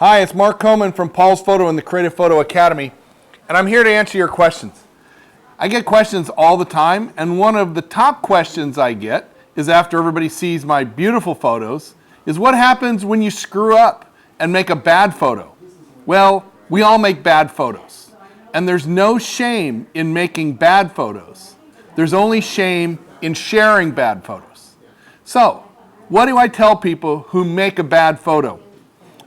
Hi, it's Mark Comon from Paul's Photo and the Creative Photo Academy, and I'm here to answer your questions. I get questions all the time, and one of the top questions I get is after everybody sees my beautiful photos, is what happens when you screw up and make a bad photo? Well, we all make bad photos, and there's no shame in making bad photos. There's only shame in sharing bad photos. So, what do I tell people who make a bad photo?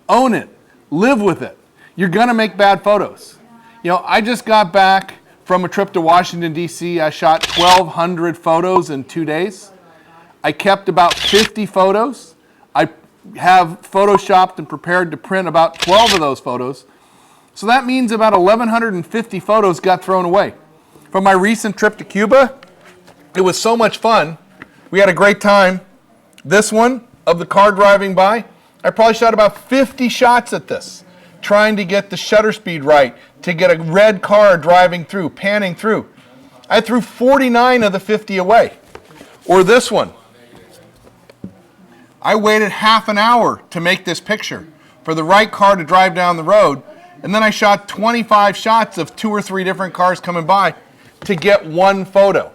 Own it. Live with it. You're going to make bad photos. You know, I just got back from a trip to Washington, D.C. I shot 1,200 photos in 2 days. I kept about 50 photos. I have photoshopped and prepared to print about 12 of those photos. So that means about 1,150 photos got thrown away. From my recent trip to Cuba, it was so much fun. We had a great time. This one of the car driving by, I probably shot about 50 shots at this, trying to get the shutter speed right, to get a red car driving through, panning through. I threw 49 of the 50 away. Or this one. I waited half an hour to make this picture for the right car to drive down the road, and then I shot 25 shots of 2 or 3 different cars coming by to get one photo.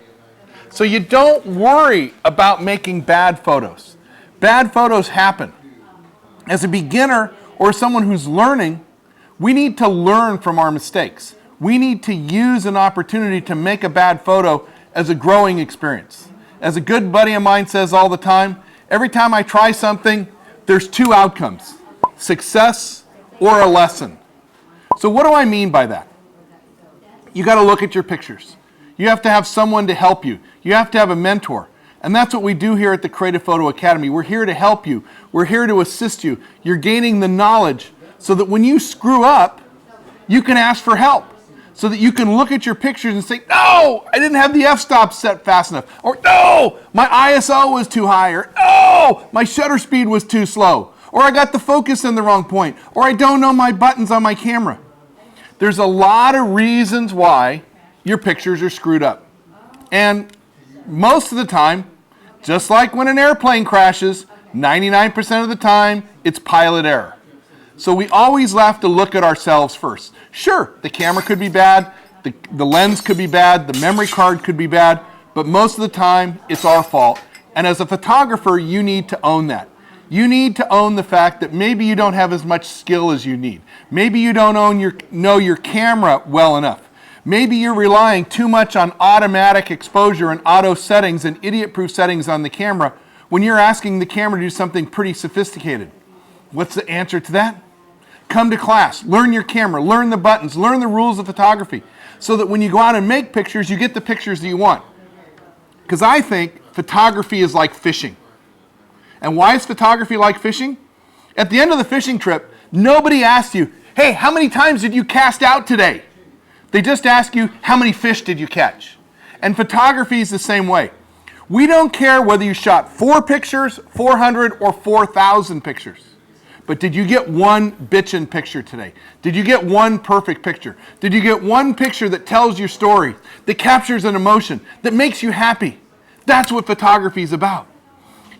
So you don't worry about making bad photos. Bad photos happen. As a beginner or someone who's learning, we need to learn from our mistakes. We need to use an opportunity to make a bad photo as a growing experience. As a good buddy of mine says all the time, every time I try something, there's 2 outcomes, success or a lesson. So what do I mean by that? You got to look at your pictures. You have to have someone to help you. You have to have a mentor. And that's what we do here at the Creative Photo Academy. We're here to help you. We're here to assist you. You're gaining the knowledge so that when you screw up, you can ask for help. So that you can look at your pictures and say, no, I didn't have the f-stop set fast enough. Or no, my ISO was too high. Or no, my shutter speed was too slow. Or I got the focus in the wrong point. Or I don't know my buttons on my camera. There's a lot of reasons why your pictures are screwed up. And most of the time, just like when an airplane crashes, 99% of the time, it's pilot error. So we always have to look at ourselves first. Sure, the camera could be bad, the lens could be bad, the memory card could be bad, but most of the time, it's our fault. And as a photographer, you need to own that. You need to own the fact that maybe you don't have as much skill as you need. Maybe you don't know your camera well enough. Maybe you're relying too much on automatic exposure and auto settings and idiot-proof settings on the camera when you're asking the camera to do something pretty sophisticated. What's the answer to that? Come to class, learn your camera, learn the buttons, learn the rules of photography so that when you go out and make pictures, you get the pictures that you want. Because I think photography is like fishing. And why is photography like fishing? At the end of the fishing trip, nobody asks you, hey, how many times did you cast out today? They just ask you, how many fish did you catch? And photography is the same way. We don't care whether you shot 4 pictures, 400, or 4,000 pictures. But did you get one bitchin' picture today? Did you get one perfect picture? Did you get one picture that tells your story, that captures an emotion, that makes you happy? That's what photography is about.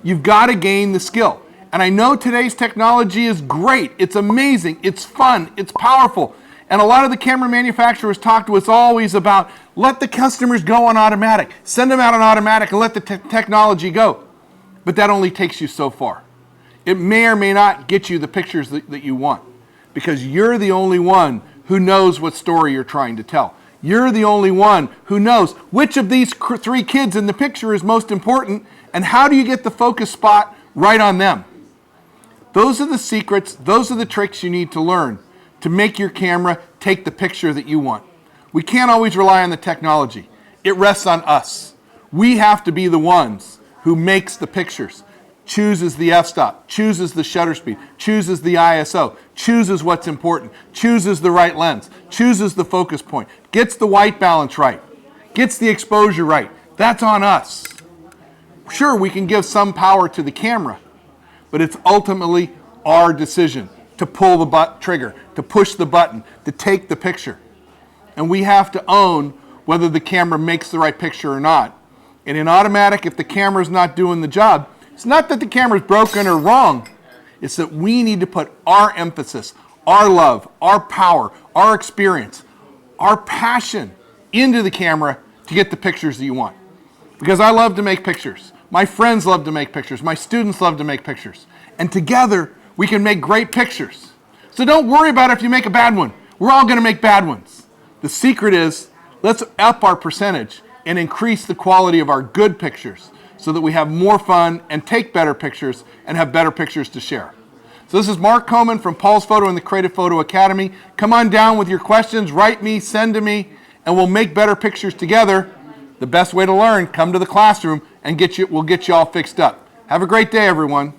You've got to gain the skill. And I know today's technology is great. It's amazing. It's fun. It's powerful. And a lot of the camera manufacturers talk to us always about let the customers go on automatic. Send them out on automatic and let the technology go. But that only takes you so far. It may or may not get you the pictures that you want because you're the only one who knows what story you're trying to tell. You're the only one who knows which of these 3 kids in the picture is most important and how do you get the focus spot right on them. Those are the secrets, those are the tricks you need to learn to make your camera take the picture that you want. We can't always rely on the technology. It rests on us. We have to be the ones who makes the pictures, chooses the f-stop, chooses the shutter speed, chooses the ISO, chooses what's important, chooses the right lens, chooses the focus point, gets the white balance right, gets the exposure right. That's on us. Sure, we can give some power to the camera, but it's ultimately our decision to pull the trigger, to push the button, to take the picture. And we have to own whether the camera makes the right picture or not. And in automatic, if the camera's not doing the job, it's not that the camera's broken or wrong. It's that we need to put our emphasis, our love, our power, our experience, our passion into the camera to get the pictures that you want. Because I love to make pictures. My friends love to make pictures. My students love to make pictures. And together, we can make great pictures. So don't worry about if you make a bad one. We're all going to make bad ones. The secret is, let's up our percentage and increase the quality of our good pictures so that we have more fun and take better pictures and have better pictures to share. So this is Mark Comon from Paul's Photo and the Creative Photo Academy. Come on down with your questions, write me, send to me, and we'll make better pictures together. The best way to learn, come to the classroom and we'll get you all fixed up. Have a great day, everyone.